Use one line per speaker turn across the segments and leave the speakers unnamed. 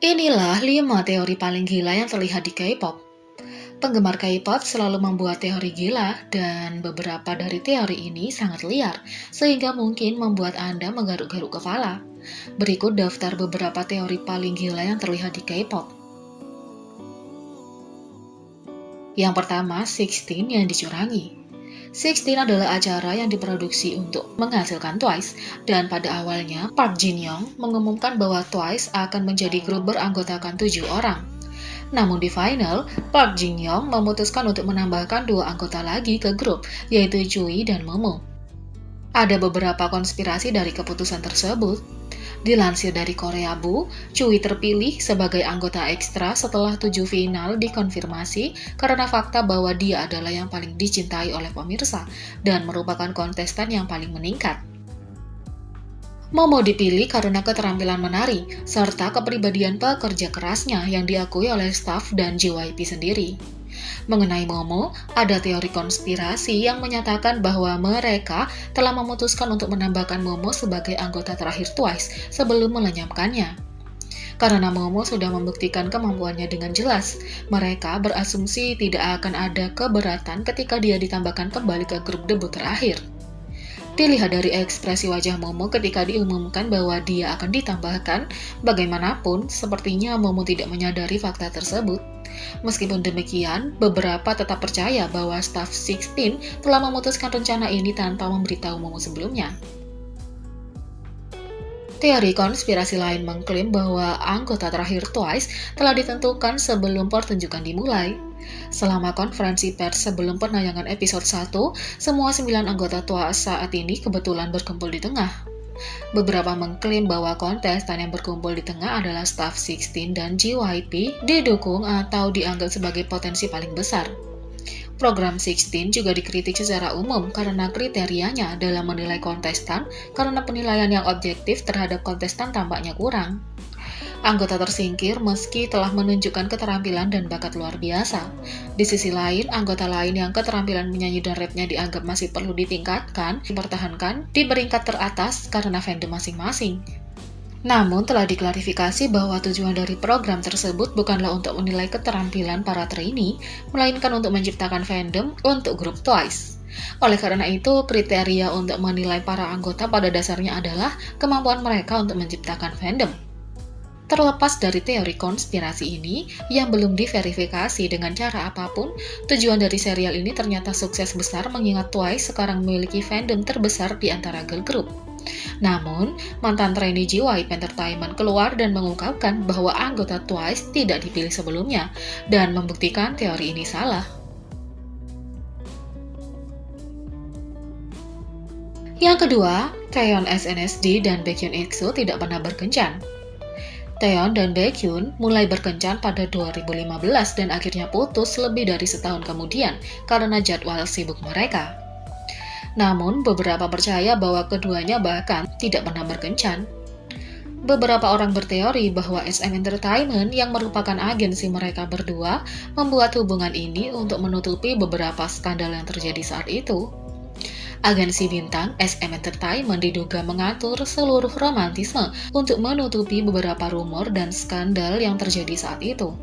Inilah 5 teori paling gila yang terlihat di K-pop. Penggemar K-pop selalu membuat teori gila dan beberapa dari teori ini sangat liar, sehingga mungkin membuat Anda menggaruk-garuk kepala. Berikut daftar beberapa teori paling gila yang terlihat di K-pop. Yang pertama, 16 yang dicurangi. 16 adalah acara yang diproduksi untuk menghasilkan Twice, dan pada awalnya Park Jin-young mengumumkan bahwa Twice akan menjadi grup beranggotakan 7 orang. Namun di final, Park Jin-young memutuskan untuk menambahkan 2 anggota lagi ke grup, yaitu Choi dan Momo. Ada beberapa konspirasi dari keputusan tersebut. Dilansir dari Korea Bu, Choi terpilih sebagai anggota ekstra setelah 7 final dikonfirmasi karena fakta bahwa dia adalah yang paling dicintai oleh pemirsa dan merupakan kontestan yang paling meningkat. Momo dipilih karena keterampilan menari, serta kepribadian pekerja kerasnya yang diakui oleh staf dan JYP sendiri. Mengenai Momo, ada teori konspirasi yang menyatakan bahwa mereka telah memutuskan untuk menambahkan Momo sebagai anggota terakhir Twice sebelum melenyapkannya. Karena Momo sudah membuktikan kemampuannya dengan jelas, mereka berasumsi tidak akan ada keberatan ketika dia ditambahkan kembali ke grup debut terakhir. Dilihat dari ekspresi wajah Momo ketika diumumkan bahwa dia akan ditambahkan, bagaimanapun sepertinya Momo tidak menyadari fakta tersebut. Meskipun demikian, beberapa tetap percaya bahwa staf 16 telah memutuskan rencana ini tanpa memberitahu Momo sebelumnya. Teori konspirasi lain mengklaim bahwa anggota terakhir Twice telah ditentukan sebelum pertunjukan dimulai. Selama konferensi pers sebelum penayangan episode 1, semua 9 anggota Twice saat ini kebetulan berkumpul di tengah. Beberapa mengklaim bahwa kontestan yang berkumpul di tengah adalah staf 16 dan JYP didukung atau dianggap sebagai potensi paling besar. Program 16 juga dikritik secara umum karena kriterianya dalam menilai kontestan karena penilaian yang objektif terhadap kontestan tampaknya kurang. Anggota tersingkir meski telah menunjukkan keterampilan dan bakat luar biasa. Di sisi lain, anggota lain yang keterampilan menyanyi dan rapnya dianggap masih perlu ditingkatkan, dipertahankan di peringkat teratas karena fandom masing-masing. Namun telah diklarifikasi bahwa tujuan dari program tersebut bukanlah untuk menilai keterampilan para trainee, melainkan untuk menciptakan fandom untuk grup Twice. Oleh karena itu, kriteria untuk menilai para anggota pada dasarnya adalah kemampuan mereka untuk menciptakan fandom. Terlepas dari teori konspirasi ini yang belum diverifikasi dengan cara apapun, tujuan dari serial ini ternyata sukses besar mengingat Twice sekarang memiliki fandom terbesar di antara girl group. Namun, mantan trainee JYP Entertainment keluar dan mengungkapkan bahwa anggota Twice tidak dipilih sebelumnya dan membuktikan teori ini salah. Yang kedua, Taeyeon SNSD dan Baekhyun EXO tidak pernah berkencan. Taeyeon dan Baekhyun mulai berkencan pada 2015 dan akhirnya putus lebih dari setahun kemudian karena jadwal sibuk mereka. Namun, beberapa percaya bahwa keduanya bahkan tidak pernah berkencan. Beberapa orang berteori bahwa SM Entertainment yang merupakan agensi mereka berdua membuat hubungan ini untuk menutupi beberapa skandal yang terjadi saat itu. Agensi bintang SM Entertainment diduga mengatur seluruh romantisme untuk menutupi beberapa rumor dan skandal yang terjadi saat itu.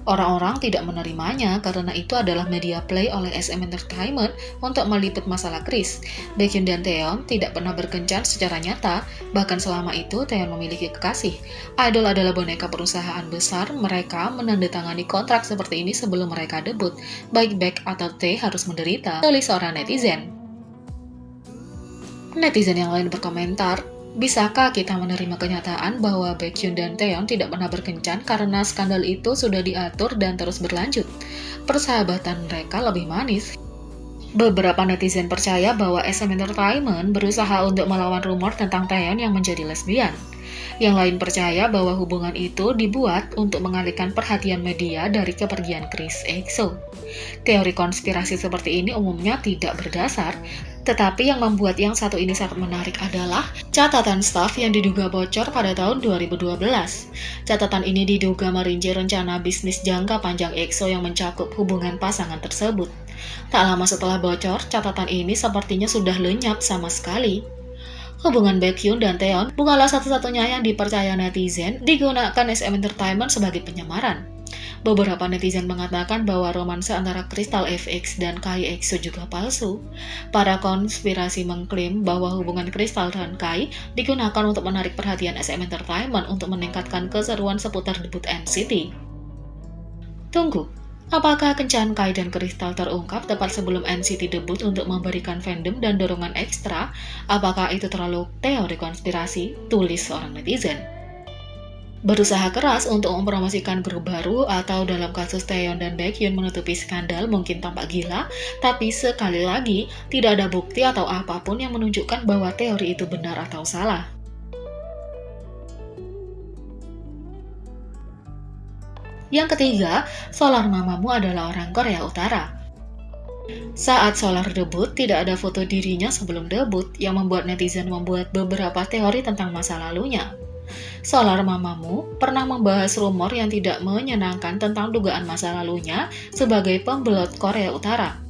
Orang-orang tidak menerimanya karena itu adalah media play oleh SM Entertainment untuk meliput masalah Kris. Baekhyun dan Taeyeon tidak pernah berkencan secara nyata, bahkan selama itu Taeyeon memiliki kekasih. Idol adalah boneka perusahaan besar, mereka menandatangani kontrak seperti ini sebelum mereka debut. Baik Baek atau Tae harus menderita, tulis seorang netizen. Netizen yang lain berkomentar, bisakah kita menerima kenyataan bahwa Baekhyun dan Taeyeon tidak pernah berkencan karena skandal itu sudah diatur dan terus berlanjut? Persahabatan mereka lebih manis. Beberapa netizen percaya bahwa SM Entertainment berusaha untuk melawan rumor tentang Taeyeon yang menjadi lesbian. Yang lain percaya bahwa hubungan itu dibuat untuk mengalihkan perhatian media dari kepergian Kris EXO. Teori konspirasi seperti ini umumnya tidak berdasar, tetapi yang membuat yang satu ini sangat menarik adalah catatan staf yang diduga bocor pada tahun 2012. Catatan ini diduga merinci rencana bisnis jangka panjang EXO yang mencakup hubungan pasangan tersebut. Tak lama setelah bocor, catatan ini sepertinya sudah lenyap sama sekali. Hubungan Baekhyun dan Taeyeon bukanlah satu-satunya yang dipercaya netizen digunakan SM Entertainment sebagai penyamaran. Beberapa netizen mengatakan bahwa romansa antara Crystal FX dan Kai EXO juga palsu. Para konspirasi mengklaim bahwa hubungan Crystal dan Kai digunakan untuk menarik perhatian SM Entertainment untuk meningkatkan keseruan seputar debut NCT. Tunggu, apakah kencan Kai dan Crystal terungkap tepat sebelum NCT debut untuk memberikan fandom dan dorongan ekstra? Apakah itu terlalu teori konspirasi? Tulis seorang netizen. Berusaha keras untuk mempromosikan grup baru atau dalam kasus Taeyeon dan Baekhyun menutupi skandal mungkin tampak gila, tapi sekali lagi tidak ada bukti atau apapun yang menunjukkan bahwa teori itu benar atau salah. Yang ketiga, Solar Mamamoo adalah orang Korea Utara. Saat Solar debut, tidak ada foto dirinya sebelum debut yang membuat netizen membuat beberapa teori tentang masa lalunya. Solar Mamamoo pernah membahas rumor yang tidak menyenangkan tentang dugaan masa lalunya sebagai pembelot Korea Utara.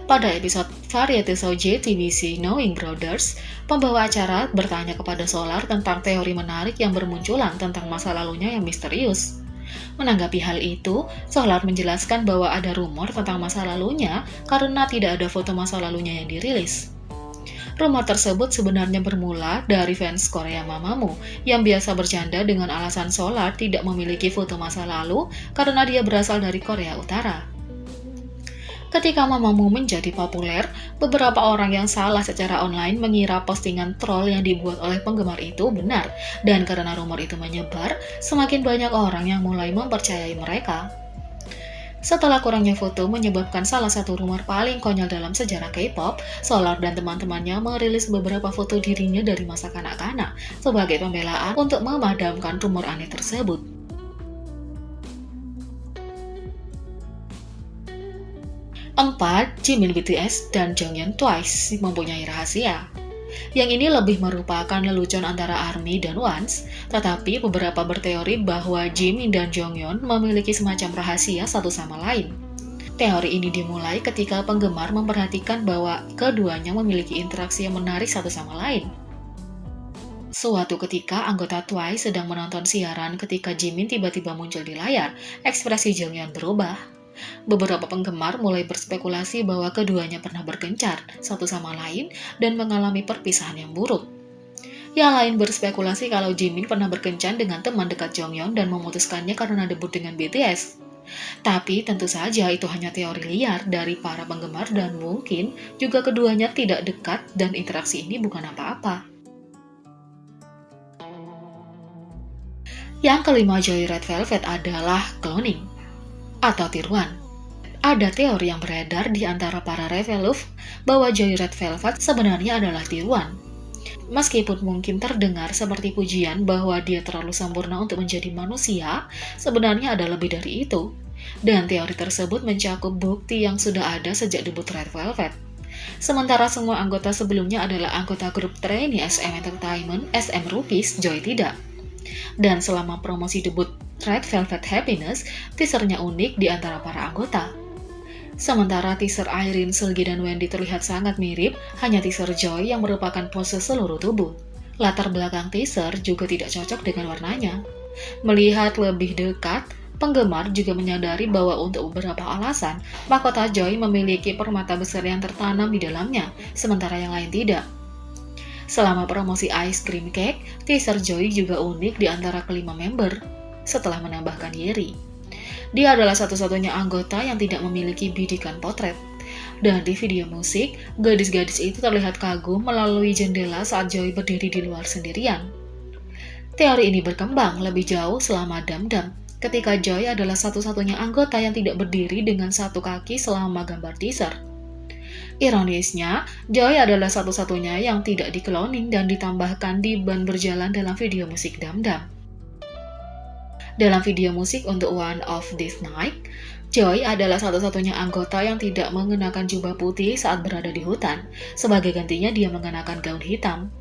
Pada episode variety show JTBC Knowing Brothers, pembawa acara bertanya kepada Solar tentang teori menarik yang bermunculan tentang masa lalunya yang misterius. Menanggapi hal itu, Solar menjelaskan bahwa ada rumor tentang masa lalunya karena tidak ada foto masa lalunya yang dirilis. Rumor tersebut sebenarnya bermula dari fans Korea Mamamoo yang biasa bercanda dengan alasan Solar tidak memiliki foto masa lalu karena dia berasal dari Korea Utara. Ketika Mamamoo menjadi populer, beberapa orang yang salah secara online mengira postingan troll yang dibuat oleh penggemar itu benar, dan karena rumor itu menyebar, semakin banyak orang yang mulai mempercayai mereka. Setelah kurangnya foto menyebabkan salah satu rumor paling konyol dalam sejarah K-pop, Solar dan teman-temannya merilis beberapa foto dirinya dari masa kanak-kanak sebagai pembelaan untuk memadamkan rumor aneh tersebut. 4. Jimin BTS dan Jonghyun Twice mempunyai rahasia. Yang ini lebih merupakan lelucon antara ARMY dan ONCE, tetapi beberapa berteori bahwa Jimin dan Jonghyun memiliki semacam rahasia satu sama lain. Teori ini dimulai ketika penggemar memperhatikan bahwa keduanya memiliki interaksi yang menarik satu sama lain. Suatu ketika, anggota Twice sedang menonton siaran ketika Jimin tiba-tiba muncul di layar, ekspresi Jonghyun berubah. Beberapa penggemar mulai berspekulasi bahwa keduanya pernah berkencar satu sama lain dan mengalami perpisahan yang buruk. Yang lain berspekulasi kalau Jimin pernah berkencan dengan teman dekat Jonghyun dan memutuskannya karena debut dengan BTS. Tapi tentu saja itu hanya teori liar dari para penggemar dan mungkin juga keduanya tidak dekat dan interaksi ini bukan apa-apa. Yang kelima, Joy Red Velvet adalah cloning atau tiruan. Ada teori yang beredar di antara para Revelove bahwa Joy Red Velvet sebenarnya adalah tiruan. Meskipun mungkin terdengar seperti pujian bahwa dia terlalu sempurna untuk menjadi manusia, sebenarnya ada lebih dari itu. Dan teori tersebut mencakup bukti yang sudah ada sejak debut Red Velvet. Sementara semua anggota sebelumnya adalah anggota grup trainee SM Entertainment, SM Rupees, Joy tidak. Dan selama promosi debut Red Velvet Happiness, teasernya unik di antara para anggota. Sementara teaser Irene, Seulgi, dan Wendy terlihat sangat mirip, hanya teaser Joy yang merupakan pose seluruh tubuh. Latar belakang teaser juga tidak cocok dengan warnanya. Melihat lebih dekat, penggemar juga menyadari bahwa untuk beberapa alasan, mahkota Joy memiliki permata besar yang tertanam di dalamnya, sementara yang lain tidak. Selama promosi Ice Cream Cake, teaser Joy juga unik di antara kelima member. Setelah menambahkan Yeri, dia adalah satu-satunya anggota yang tidak memiliki bidikan potret. Dan di video musik, gadis-gadis itu terlihat kagum melalui jendela saat Joy berdiri di luar sendirian. Teori ini berkembang lebih jauh selama Damdam, ketika Joy adalah satu-satunya anggota yang tidak berdiri dengan satu kaki selama gambar teaser. Ironisnya, Joy adalah satu-satunya yang tidak di-cloning dan ditambahkan di ban berjalan dalam video musik Damdam. Dalam video musik untuk One of This Night, Joy adalah satu-satunya anggota yang tidak mengenakan jubah putih saat berada di hutan. Sebagai gantinya dia mengenakan gaun hitam.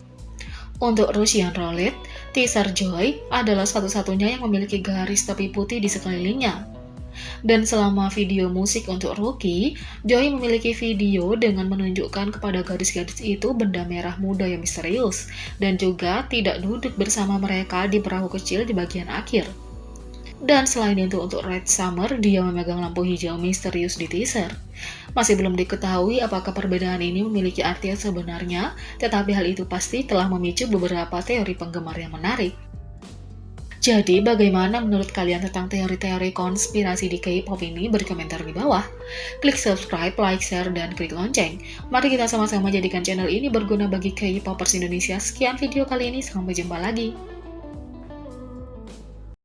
Untuk Russian Roulette, teaser Joy adalah satu-satunya yang memiliki garis tepi putih di sekelilingnya. Dan selama video musik untuk Rookie, Joy memiliki video dengan menunjukkan kepada gadis-gadis itu benda merah muda yang misterius, dan juga tidak duduk bersama mereka di perahu kecil di bagian akhir. Dan selain itu untuk Red Summer, dia memegang lampu hijau misterius di teaser. Masih belum diketahui apakah perbedaan ini memiliki arti yang sebenarnya, tetapi hal itu pasti telah memicu beberapa teori penggemar yang menarik. Jadi, bagaimana menurut kalian tentang teori-teori konspirasi di K-pop ini? Berkomentar di bawah. Klik subscribe, like, share, dan klik lonceng. Mari kita sama-sama jadikan channel ini berguna bagi K-popers Indonesia. Sekian video kali ini, sampai jumpa lagi.